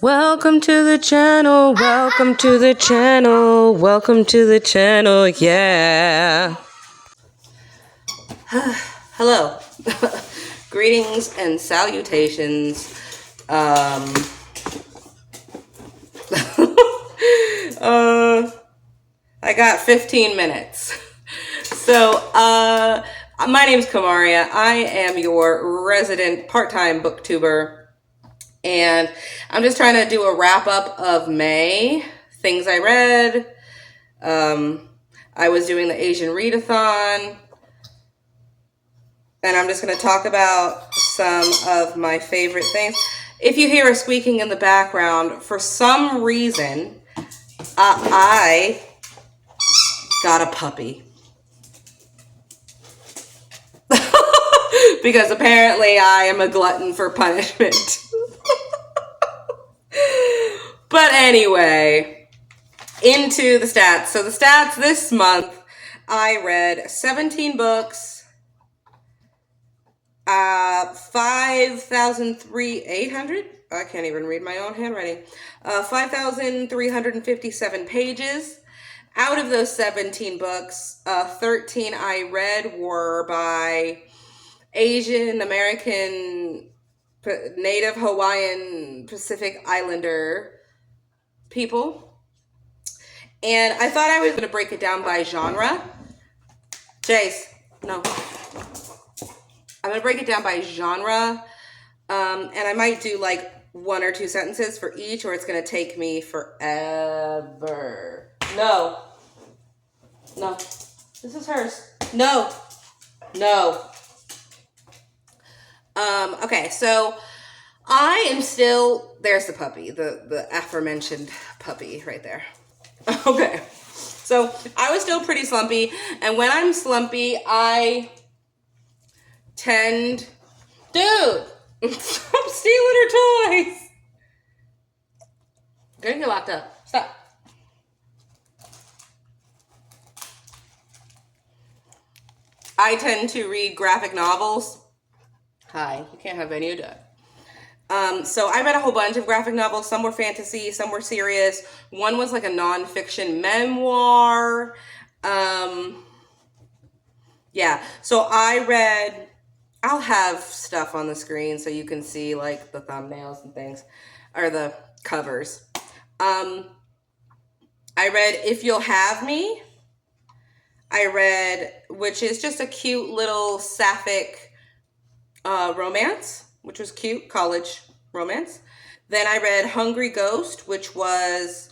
Welcome to the channel, welcome to the channel, welcome to the channel, yeah. Hello. Greetings and salutations. I got 15 minutes. So, my name's Kamaria. I am your resident part-time booktuber. And I'm just trying to do a wrap-up of May. Things I read. I was doing the Asian Readathon. And I'm just going to talk about some of my favorite things. If you hear a squeaking in the background, for some reason, I got a puppy. Because apparently I am a glutton for punishment. But anyway, into the stats. So the stats this month, I read 17 books, 5,800. I can't even read my own handwriting. 5,357 pages. Out of those 17 books, 13 I read were by Asian American, Native Hawaiian, Pacific Islander people. And I thought I was going to break it down by genre. Jace, no. I'm going to break it down by genre. And I might do like one or two sentences for each, or it's going to take me forever. No. This is hers. No. Okay, so I am still, there's the puppy, the aforementioned puppy right there. Okay, so I was still pretty slumpy, and when I'm slumpy, I tend, dude, stop stealing her toys. You're gonna get locked up. Stop. I tend to read graphic novels. Hi, you can't have any of that. So I read a whole bunch of graphic novels. Some were fantasy, some were serious. One was like a nonfiction memoir. Yeah, so I read, I'll have stuff on the screen so you can see like the thumbnails and things, or the covers. I read If You'll Have Me. I read, which is just a cute little sapphic romance, which was cute, college romance. Then I read Hungry Ghost, which was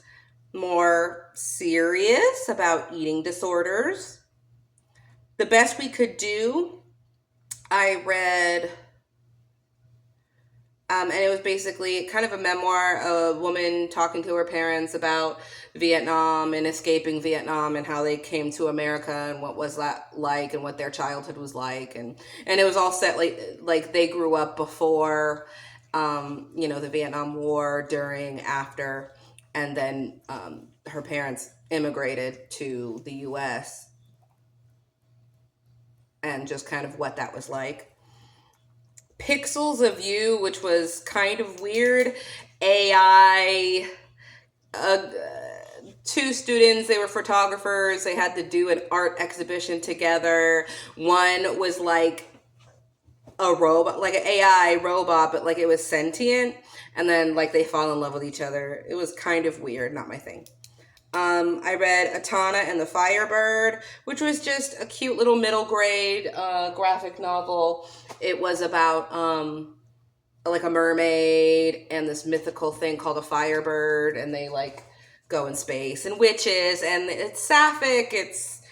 more serious about eating disorders. The Best We Could Do, I read, and it was basically kind of a memoir, a woman talking to her parents about Vietnam and escaping Vietnam and how they came to America and what was that like and what their childhood was like. And it was all set like they grew up before, the Vietnam War, during, after, and then her parents immigrated to the U.S. and just kind of what that was like. Pixels of You, which was kind of weird. AI, two students, they were photographers. They had to do an art exhibition together. One was like a robot, like an AI robot, but like it was sentient. And then like they fall in love with each other. It was kind of weird, not my thing. I read Atana and the Firebird, which was just a cute little middle grade graphic novel. It was about like a mermaid and this mythical thing called a firebird, and they like go in space, and witches, and it's sapphic, it's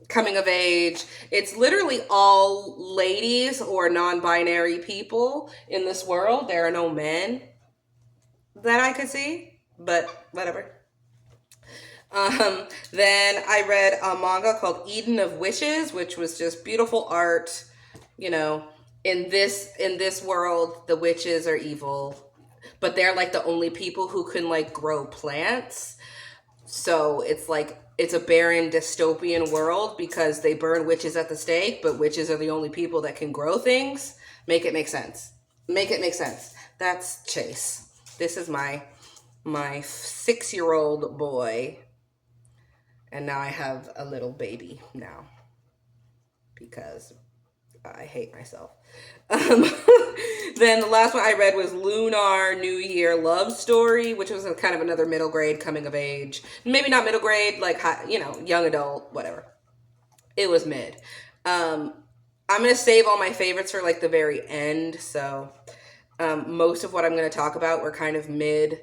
coming of age. It's literally all ladies or non-binary people in this world. There are no men that I could see, but whatever. Then I read a manga called Eden of Wishes, which was just beautiful art. In this world, the witches are evil, but they're like the only people who can like grow plants. So it's like, it's a barren dystopian world because they burn witches at the stake, but witches are the only people that can grow things. Make it make sense. That's Chase. This is my my 6-year-old boy, and now I have a little baby now because I hate myself. Um, then the last one I read was Lunar New Year Love Story, which was a kind of another middle grade coming of age. Maybe not middle grade, like high, young adult, whatever. It was mid. I'm gonna save all my favorites for like the very end. So most of what I'm gonna talk about were kind of mid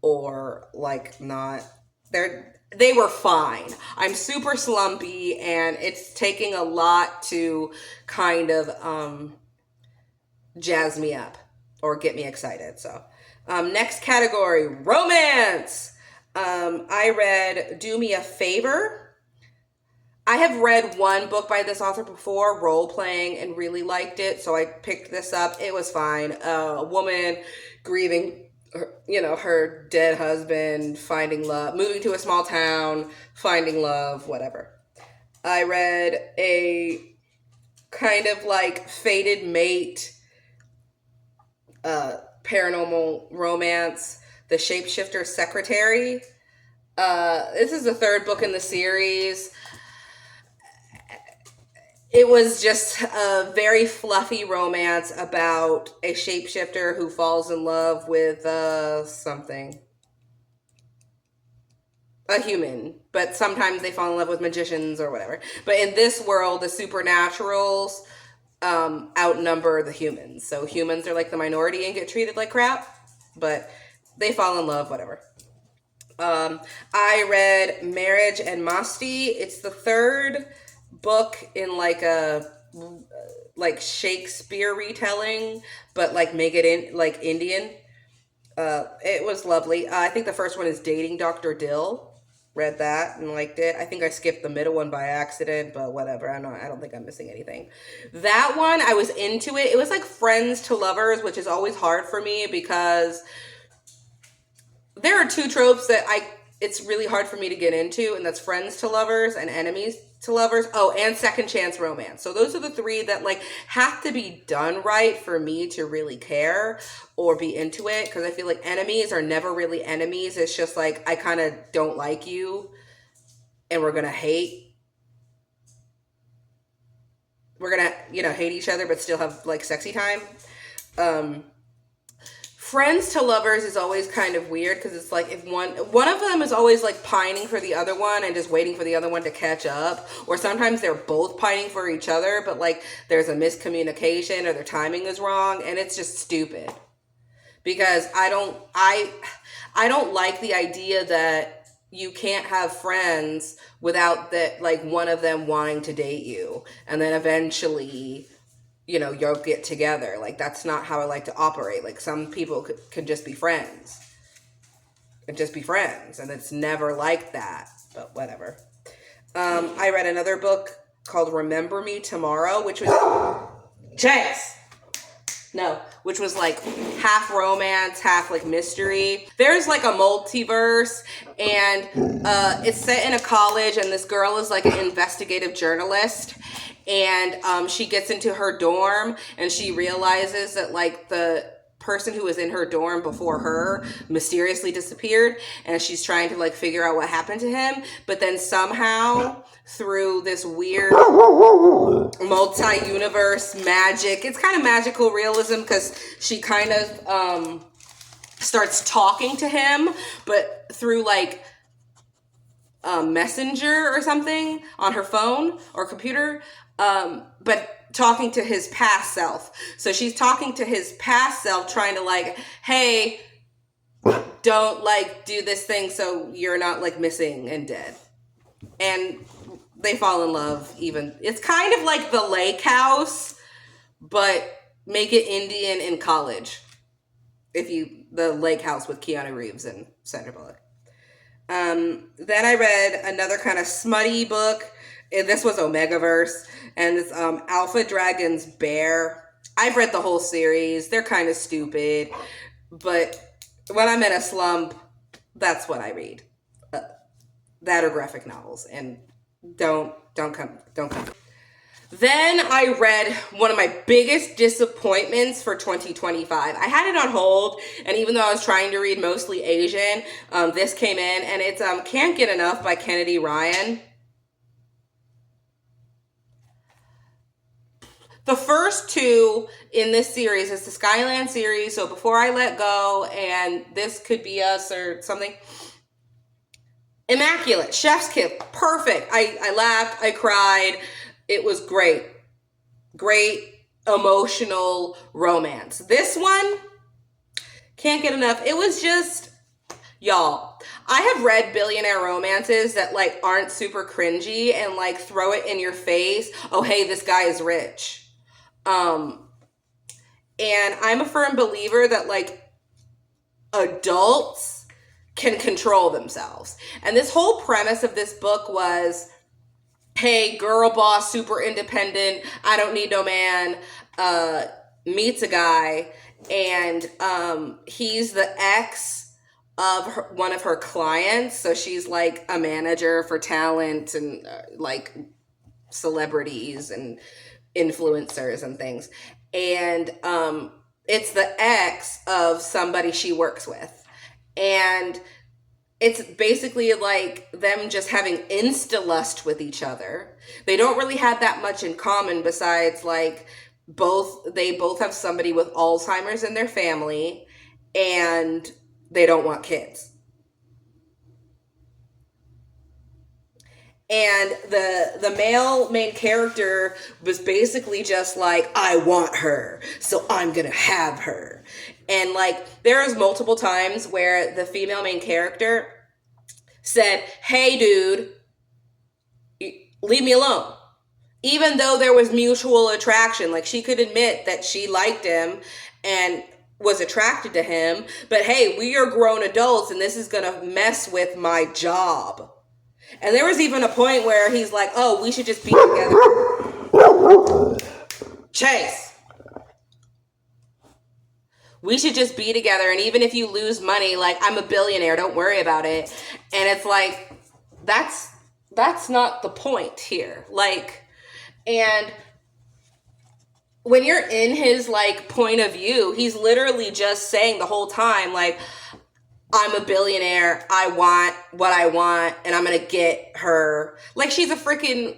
or like not. They were fine. I'm super slumpy, and it's taking a lot to kind of jazz me up or get me excited. So, next category, romance. I read Do Me a Favor. I have read one book by this author before, Role Playing, and really liked it, so I picked this up. It was fine. A woman grieving, her dead husband, finding love, moving to a small town, finding love, whatever. I read a kind of like fated mate, paranormal romance, The Shapeshifter Secretary. This is the third book in the series. It was just a very fluffy romance about a shapeshifter who falls in love with something. A human. But sometimes they fall in love with magicians or whatever. But in this world, the supernaturals outnumber the humans. So humans are like the minority and get treated like crap. But they fall in love, whatever. I read Marriage and Masti. It's the third book in like a Shakespeare retelling, but like make it in like Indian. It was lovely. I think the first one is Dating Dr. Dill. Read that and liked it. I think I skipped the middle one by accident, but whatever. I don't think I'm missing anything. That one, I was into it. It was like friends to lovers, which is always hard for me because there are two tropes that it's really hard for me to get into, and that's friends to lovers and enemies to lovers. Oh, and second chance romance. So those are the three that like have to be done right for me to really care or be into it, because I feel like enemies are never really enemies. It's just like I kind of don't like you and we're going to hate. We're going to, hate each other but still have like sexy time. Friends to lovers is always kind of weird because it's like if one of them is always like pining for the other one and just waiting for the other one to catch up, or sometimes they're both pining for each other but like there's a miscommunication or their timing is wrong, and it's just stupid because I don't like the idea that you can't have friends without that like one of them wanting to date you and then eventually you'll get together. Like, that's not how I like to operate. Like, some people could just be friends. And just be friends. And it's never like that. But whatever. I read another book called Remember Me Tomorrow, which was... Chase! No. Which was, like, half romance, half, like, mystery. There's, like, a multiverse. And it's set in a college. And this girl is, like, an investigative journalist. And she gets into her dorm and she realizes that like the person who was in her dorm before her mysteriously disappeared, and she's trying to like figure out what happened to him. But then somehow through this weird multi-universe magic, it's kind of magical realism because she kind of starts talking to him, but through like Messenger or something on her phone or computer. But talking to his past self. So she's talking to his past self, trying to like, hey, don't like do this thing so you're not like missing and dead. And they fall in love even. It's kind of like The Lake House, but make it Indian in college. The Lake House with Keanu Reeves and Sandra Bullock. Then I read another kind of smutty book. This was Omegaverse, and it's Alpha Dragon's Bear. I've read the whole series. They're kind of stupid, but when I'm in a slump, that's what I read. That or graphic novels, and don't come. Then I read one of my biggest disappointments for 2025. I had it on hold, and even though I was trying to read mostly Asian, this came in, and it's Can't Get Enough by Kennedy Ryan. The first two in this series is the Skyland series, so Before I Let Go and This Could Be Us or something. Immaculate. Chef's kiss. Perfect. I laughed. I cried. It was great. Great emotional romance. This one, Can't Get Enough. It was just, y'all, I have read billionaire romances that like aren't super cringy and like throw it in your face. Oh, hey, this guy is rich. And I'm a firm believer that like adults can control themselves. And this whole premise of this book was, hey, girl boss, super independent, I don't need no man, meets a guy, and he's the ex of one of her clients. So she's like a manager for talent and like celebrities and influencers and things. And it's the ex of somebody she works with. And it's basically like them just having insta-lust with each other. They don't really have that much in common besides like they both have somebody with Alzheimer's in their family and they don't want kids. And the male main character was basically just like, I want her, so I'm gonna have her. And like, there's multiple times where the female main character said, hey dude, leave me alone. Even though there was mutual attraction, like she could admit that she liked him and was attracted to him, but hey, we are grown adults and this is gonna mess with my job. And there was even a point where he's like, oh, we should just be together. Chase. We should just be together. And even if you lose money, like, I'm a billionaire, don't worry about it. And it's like, that's not the point here. Like, and when you're in his like point of view, he's literally just saying the whole time, like, I'm a billionaire, I want what I want, and I'm gonna get her. Like, she's a freaking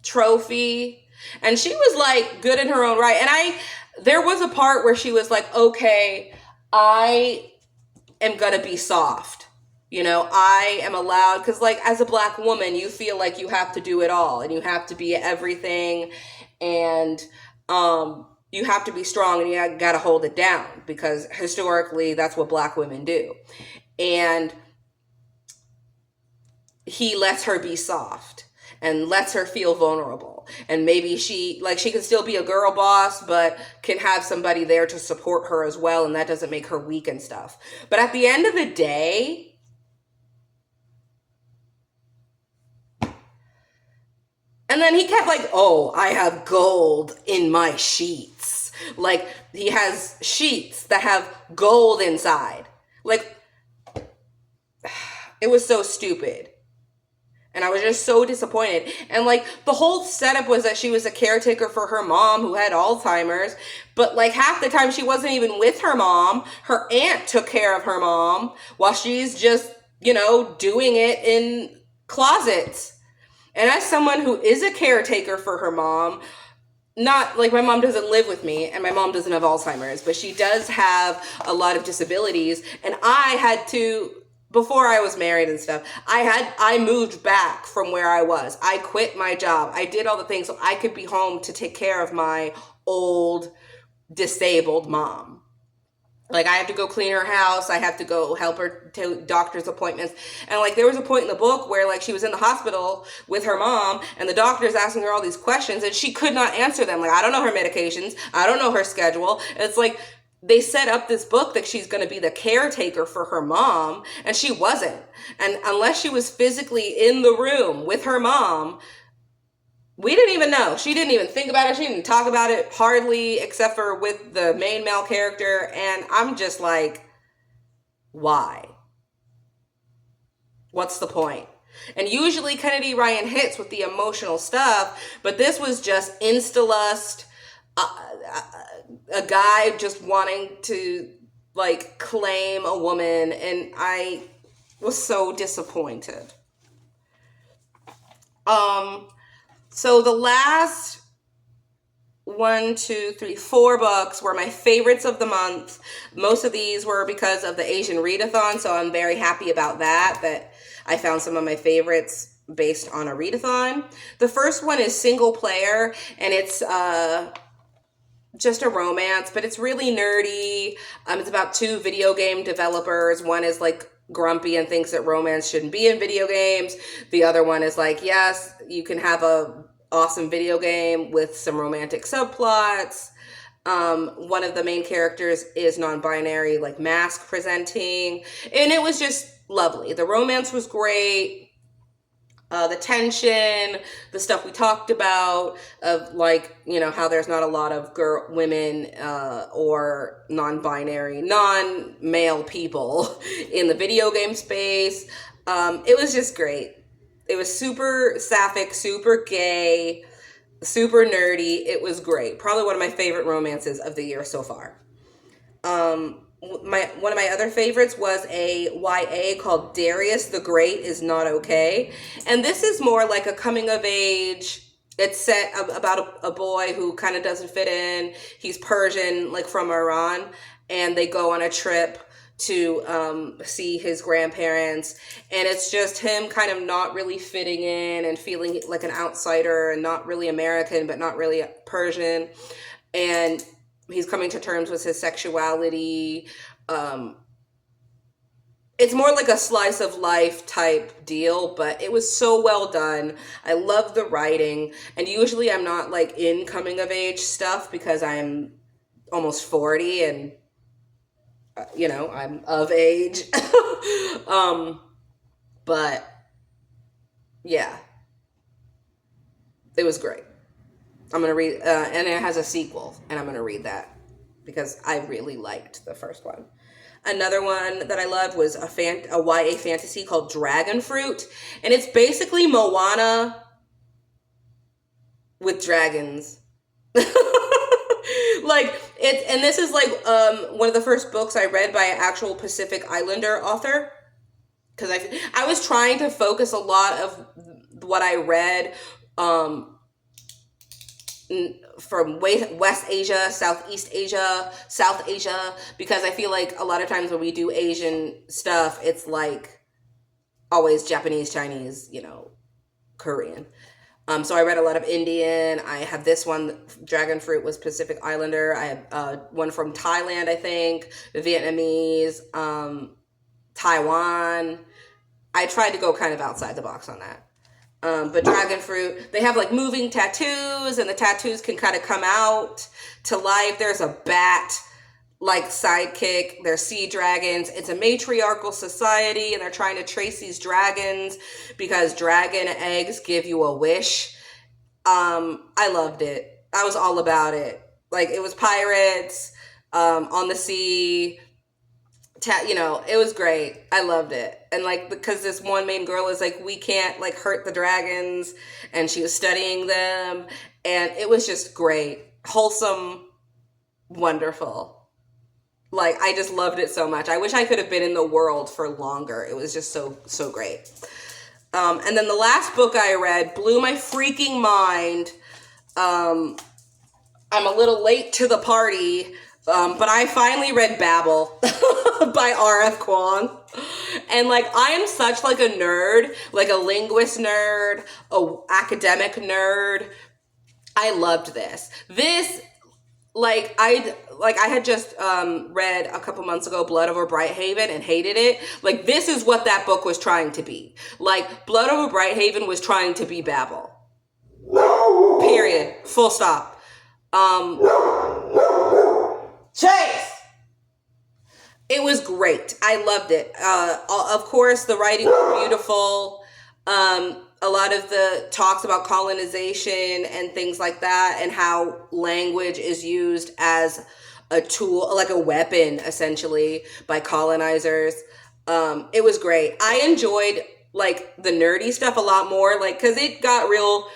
trophy. And she was like good in her own right. And there was a part where she was like, okay, I am gonna be soft. You know, I am allowed, because like as a Black woman, you feel like you have to do it all and you have to be everything, and you have to be strong and you got to hold it down because historically that's what Black women do. And he lets her be soft and lets her feel vulnerable. And maybe she can still be a girl boss, but can have somebody there to support her as well. And that doesn't make her weak and stuff. But at the end of the day, and then he kept like, oh, I have gold in my sheets. Like, he has sheets that have gold inside. Like, it was so stupid. And I was just so disappointed. And like, the whole setup was that she was a caretaker for her mom who had Alzheimer's. But like, half the time she wasn't even with her mom. Her aunt took care of her mom while she's just, you know, doing it in closets. And as someone who is a caretaker for her mom, not like, my mom doesn't live with me and my mom doesn't have Alzheimer's, but she does have a lot of disabilities. And I had to, before I was married and stuff, I moved back from where I was. I quit my job. I did all the things so I could be home to take care of my old disabled mom. Like, I have to go clean her house. I have to go help her to doctor's appointments. And like, there was a point in the book where like she was in the hospital with her mom and the doctor's asking her all these questions and she could not answer them. Like, I don't know her medications. I don't know her schedule. And it's like, they set up this book that she's going to be the caretaker for her mom, and she wasn't. And unless she was physically in the room with her mom, we didn't even know. She didn't even think about it. She didn't talk about it hardly, except for with the main male character. And I'm just like, why? What's the point? And usually Kennedy Ryan hits with the emotional stuff, but this was just insta-lust, a guy just wanting to like claim a woman, and I was so disappointed. So the last 4 books were my favorites of the month. Most of these were because of the Asian readathon, so I'm very happy about that I found some of my favorites based on a readathon. The first one is Single Player, and it's just a romance, but it's really nerdy. It's about 2 video game developers. One is like grumpy and thinks that romance shouldn't be in video games. The other one is like, yes, you can have a awesome video game with some romantic subplots. One of the main characters is non-binary, like mask presenting, and it was just lovely. The romance was great. The tension, the stuff we talked about of like, you know, how there's not a lot of women or non-binary, non-male people in the video game space. It was just great. It was super sapphic, super gay, super nerdy. It was great. Probably one of my favorite romances of the year so far. One of my other favorites was a YA called Darius the Great is Not Okay. And this is more like a coming of age. It's set about a boy who kind of doesn't fit in. He's Persian, like from Iran, and they go on a trip to see his grandparents, and it's just him kind of not really fitting in and feeling like an outsider and not really American but not really Persian, and he's coming to terms with his sexuality. It's more like a slice of life type deal, but it was so well done. I love the writing, and usually I'm not like in coming of age stuff because I'm almost 40 and you know, I'm of age. But yeah, it was great. I'm going to read, and it has a sequel, and I'm going to read that because I really liked the first one. Another one that I loved was a YA fantasy called Dragon Fruit, and it's basically Moana with dragons. Like it, and this is like one of the first books I read by an actual Pacific Islander author, because I was trying to focus a lot of what I read from West Asia, Southeast Asia, South Asia, because I feel like a lot of times when we do Asian stuff, it's like always Japanese, Chinese, you know, Korean. So I read a lot of Indian. I have this one, Dragon Fruit, was Pacific Islander. I have one from Thailand, I think, Vietnamese, Taiwan. I tried to go kind of outside the box on that. But Dragon Fruit, they have like moving tattoos, and the tattoos can kind of come out to life. There's a bat like sidekick. There's sea dragons. It's a matriarchal society, and they're trying to trace these dragons because dragon eggs give you a wish. I loved it. I was all about it. Like, it was pirates on the sea. You know, it was great. I loved it. And like, because this one main girl is like, we can't like hurt the dragons, and she was studying them, and it was just great, wholesome, wonderful. Like, I just loved it so much. I wish I could have been in the world for longer. It was just so great. And then the last book I read blew my freaking mind. I'm a little late to the party, but I finally read Babel by R.F. Kuang. And like, I am such like a nerd, like a linguist nerd, a academic nerd. I loved this. I had just read a couple months ago Blood Over Brighthaven and hated it. Like, this is what that book was trying to be. Like, Blood Over Brighthaven was trying to be Babel. Period. Full stop. Chase! It was great. I loved it. Of course, the writing was beautiful. A lot of the talks about colonization and things like that, and how language is used as a tool, like a weapon, essentially, by colonizers. It was great. I enjoyed like the nerdy stuff a lot more, like because it got real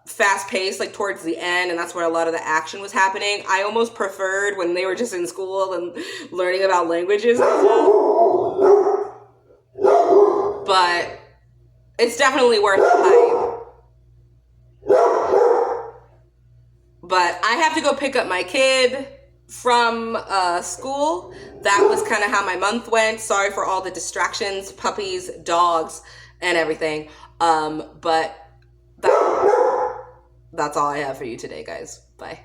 fast paced like towards the end, and that's where a lot of the action was happening. I almost preferred when they were just in school and learning about languages and stuff. But it's definitely worth the hype. But I have to go pick up my kid from school. That was kind of how my month went. Sorry for all the distractions, puppies, dogs, and everything. But that's all I have for you today, guys. Bye.